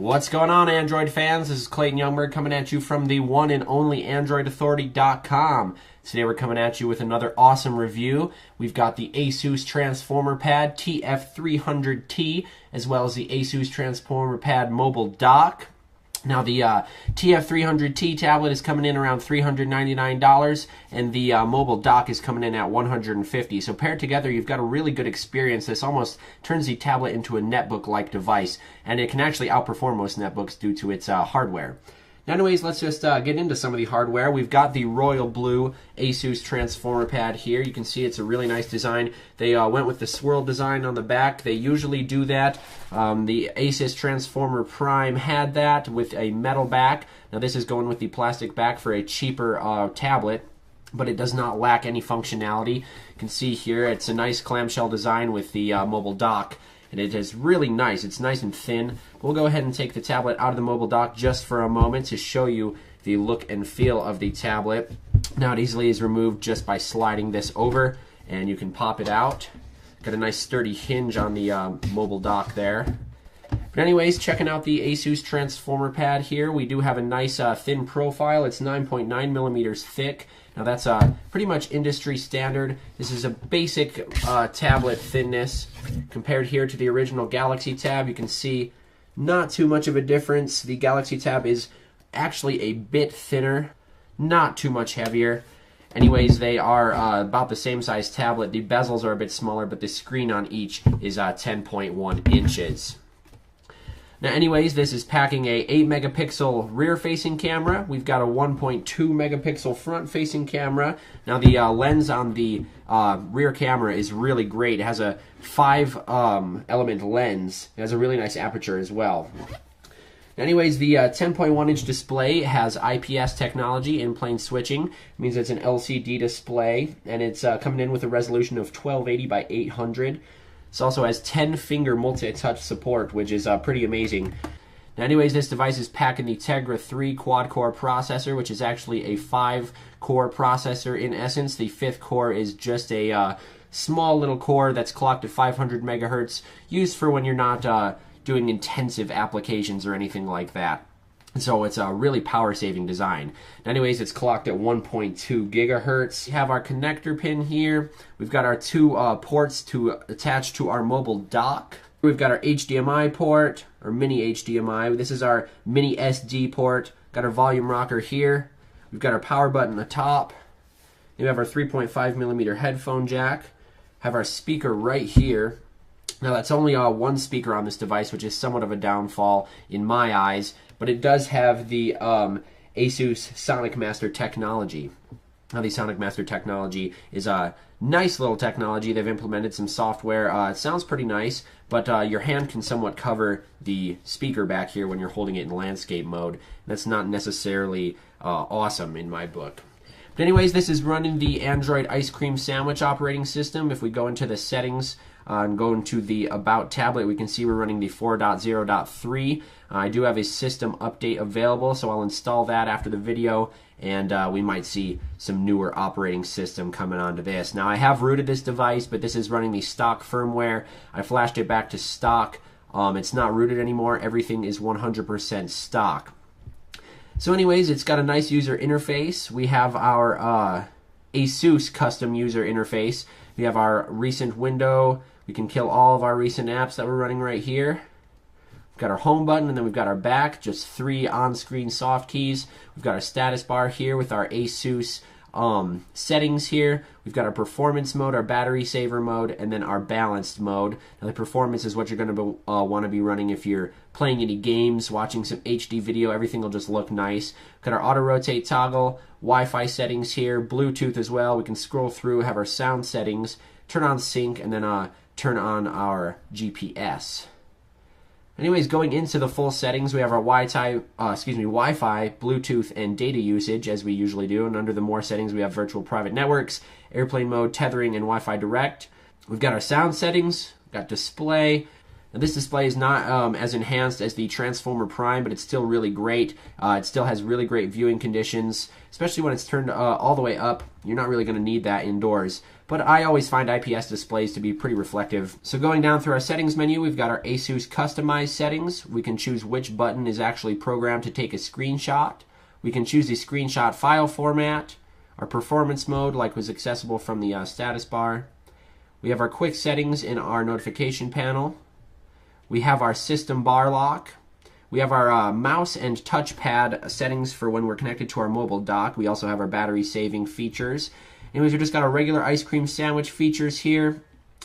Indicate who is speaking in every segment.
Speaker 1: What's going on, Android fans? This is Clayton Youngberg coming at you from the one and only AndroidAuthority.com. Today we're coming at you with another awesome review. We've got the ASUS Transformer Pad TF300T, as well as the ASUS Transformer Pad Mobile Dock. Now, the TF300T tablet is coming in around $399, and the mobile dock is coming in at $150. So paired together, you've got a really good experience. This almost turns the tablet into a netbook-like device, and it can actually outperform most netbooks due to its hardware. Now, anyways, let's just get into some of the hardware. We've got the royal blue ASUS Transformer Pad here. You can see it's a really nice design. They went with the swirl design on the back. They usually do that. The ASUS Transformer Prime had that with a metal back. Now, this is going with the plastic back for a cheaper tablet, but it does not lack any functionality. You can see here it's a nice clamshell design with the mobile dock. And it is really nice. It's nice and thin. We'll go ahead and take the tablet out of the mobile dock just for a moment to show you the look and feel of the tablet. Now, it easily is removed just by sliding this over, and you can pop it out. Got a nice sturdy hinge on the mobile dock there. But anyways, checking out the ASUS Transformer Pad here, we do have a nice thin profile. It's 9.9 millimeters thick. Now that's pretty much industry standard. This is a basic tablet thinness. Compared here to the original Galaxy Tab, you can see not too much of a difference. The Galaxy Tab is actually a bit thinner, not too much heavier. Anyways, they are about the same size tablet. The bezels are a bit smaller, but the screen on each is 10.1 inches. Now, anyways, this is packing a 8 megapixel rear-facing camera. We've got a 1.2 megapixel front-facing camera. Now, the lens on the rear camera is really great. It has a 5-element lens. It has a really nice aperture as well. Anyways, the 10.1-inch display has IPS technology in plane switching. It means it's an LCD display, and it's coming in with a resolution of 1280 by 800. It also has 10-finger multi-touch support, which is pretty amazing. Now, anyways, this device is packing the Tegra 3 quad-core processor, which is actually a 5-core processor in essence. The 5th core is just a small little core that's clocked at 500 megahertz, used for when you're not doing intensive applications or anything like that. So it's a really power-saving design. Anyways, it's clocked at 1.2 gigahertz. We have our connector pin here. We've got our 2 ports to attach to our mobile dock. We've got our HDMI port, or mini HDMI. This is our mini SD port. Got our volume rocker here. We've got our power button at the top. We have our 3.5 millimeter headphone jack. Have our speaker right here. Now, that's only one speaker on this device, which is somewhat of a downfall in my eyes, but it does have the ASUS Sonic Master technology. Now, the Sonic Master technology is a nice little technology. They've implemented some software. It sounds pretty nice, but your hand can somewhat cover the speaker back here when you're holding it in landscape mode. That's not necessarily awesome in my book. But anyways, this is running the Android Ice Cream Sandwich operating system. If we go into the settings and go into the About tablet, we can see we're running the 4.0.3. I do have a system update available, so I'll install that after the video, and we might see some newer operating system coming onto this. Now, I have rooted this device, but this is running the stock firmware. I flashed it back to stock. It's not rooted anymore. Everything is 100% stock. So anyways, it's got a nice user interface. We have our ASUS custom user interface. We have our recent window. We can kill all of our recent apps that we're running right here. We've got our home button, and then we've got our back, just 3 on-screen soft keys. We've got our status bar here with our ASUS settings here. We've got our performance mode, our battery saver mode, and then our balanced mode. Now, the performance is what you're going to want to be running if you're playing any games, watching some HD video. Everything will just look nice. We've got our auto rotate toggle, Wi-Fi settings here, Bluetooth as well. We can scroll through, have our sound settings, turn on sync, and then turn on our GPS. Anyways, going into the full settings, we have our Wi-Fi, Bluetooth, and data usage, as we usually do. And under the more settings, we have virtual private networks, airplane mode, tethering, and Wi-Fi direct. We've got our sound settings, we've got display, Now, this display is not as enhanced as the Transformer Prime, but it's still really great. It still has really great viewing conditions, especially when it's turned all the way up. You're not really going to need that indoors. But I always find IPS displays to be pretty reflective. So going down through our settings menu, we've got our ASUS customized settings. We can choose which button is actually programmed to take a screenshot. We can choose the screenshot file format, our performance mode like was accessible from the status bar. We have our quick settings in our notification panel. We have our system bar lock. We have our mouse and touchpad settings for when we're connected to our mobile dock. We also have our battery saving features. Anyways, we've just got our regular ice cream sandwich features here.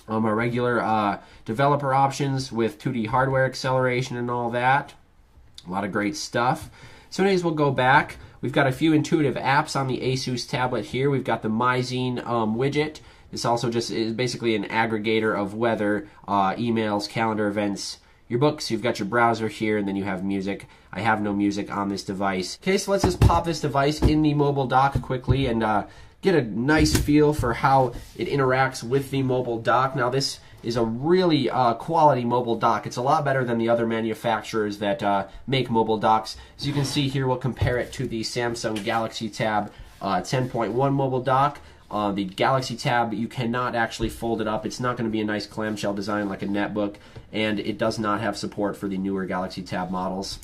Speaker 1: Our regular developer options with 2D hardware acceleration and all that. A lot of great stuff. So anyways, we'll go back. We've got a few intuitive apps on the ASUS tablet here. We've got the MyZine widget. This also just is basically an aggregator of weather, emails, calendar events, your books. You've got your browser here, and then you have music. I have no music on this device. Okay, so let's just pop this device in the mobile dock quickly and get a nice feel for how it interacts with the mobile dock. Now, this is a really quality mobile dock. It's a lot better than the other manufacturers that make mobile docks. As you can see here, we'll compare it to the Samsung Galaxy Tab 10.1 mobile dock. The Galaxy Tab, you cannot actually fold it up. It's not going to be a nice clamshell design like a netbook, and it does not have support for the newer Galaxy Tab models.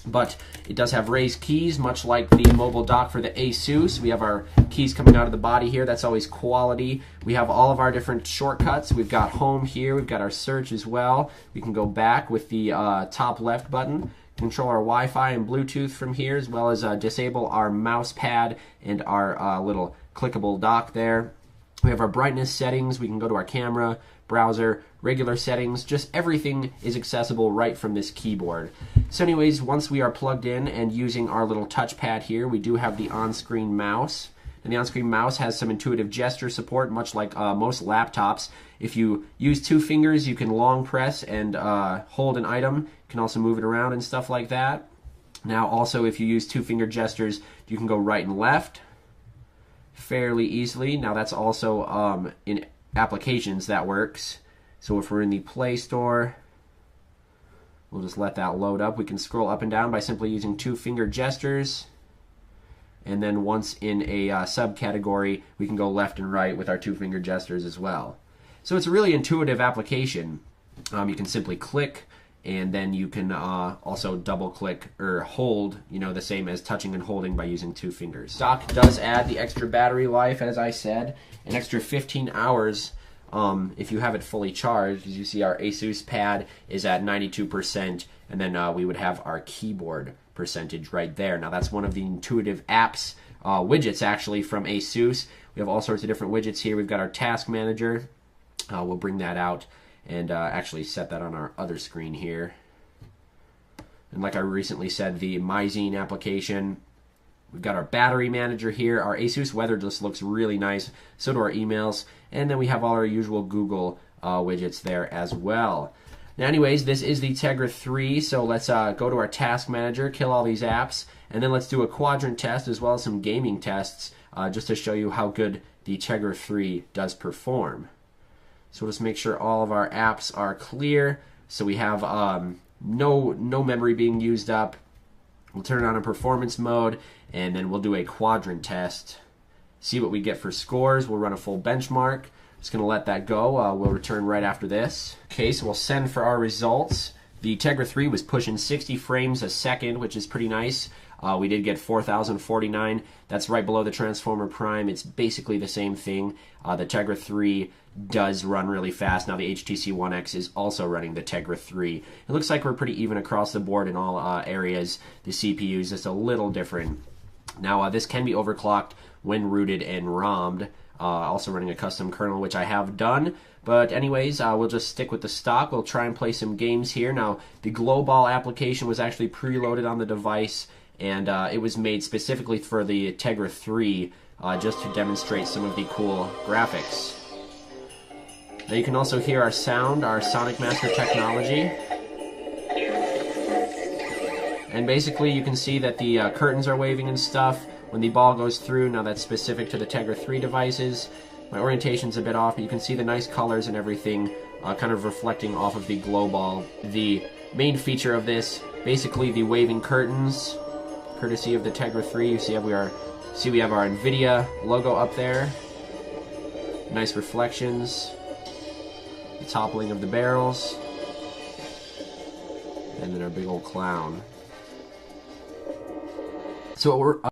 Speaker 1: But it does have raised keys, much like the mobile dock for the ASUS. We have our keys coming out of the body here. That's always quality. We have all of our different shortcuts. We've got home here. We've got our search as well. We can go back with the top left button. Control our Wi-Fi and Bluetooth from here, as well as disable our mouse pad and our little clickable dock there. We have our brightness settings. We can go to our camera, browser, regular settings. Just everything is accessible right from this keyboard. So anyways, once we are plugged in and using our little touchpad here, we do have the on-screen mouse. And the on-screen mouse has some intuitive gesture support, much like most laptops. If you use two fingers, you can long press and hold an item. You can also move it around and stuff like that. Now also, if you use two finger gestures, you can go right and left fairly easily. Now that's also in applications that works. So if we're in the Play Store, we'll just let that load up. We can scroll up and down by simply using two finger gestures. And then once in a subcategory, we can go left and right with our two finger gestures as well. So it's a really intuitive application. You can simply click, and then you can also double click or hold, the same as touching and holding by using two fingers. Dock does add the extra battery life, as I said, an extra 15 hours if you have it fully charged. As you see, our ASUS pad is at 92%, and then we would have our keyboard percentage right there. Now that's one of the intuitive apps, widgets actually from ASUS. We have all sorts of different widgets here. We've got our task manager. We'll bring that out and actually set that on our other screen here. And like I recently said, the MyZine application. We've got our battery manager here. Our ASUS weather just looks really nice. So do our emails. And then we have all our usual Google widgets there as well. Now anyways, this is the Tegra 3, so let's go to our task manager, kill all these apps, and then let's do a quadrant test as well as some gaming tests just to show you how good the Tegra 3 does perform. So we'll just make sure all of our apps are clear, so we have no memory being used up. We'll turn it on in performance mode, and then we'll do a quadrant test. See what we get for scores. We'll run a full benchmark. Just going to let that go. We'll return right after this. Okay, so we'll send for our results. The Tegra 3 was pushing 60 frames a second, which is pretty nice. We did get 4,049. That's right below the Transformer Prime. It's basically the same thing. The Tegra 3 does run really fast. Now the HTC One X is also running the Tegra 3. It looks like we're pretty even across the board in all areas. The CPU is just a little different. Now this can be overclocked when rooted and ROMmed. Also running a custom kernel, which I have done. But anyways, we'll just stick with the stock. We'll try and play some games here. Now, the Global application was actually preloaded on the device, and it was made specifically for the Tegra 3 just to demonstrate some of the cool graphics. Now you can also hear our sound, our Sonic Master technology. And basically you can see that the curtains are waving and stuff when the ball goes through. Now that's specific to the Tegra 3 devices. My orientation's a bit off, but you can see the nice colors and everything kind of reflecting off of the glow ball. The main feature of this, basically the waving curtains, courtesy of the Tegra 3. You see we have our NVIDIA logo up there. Nice reflections. The toppling of the barrels. And then our big old clown. So what we're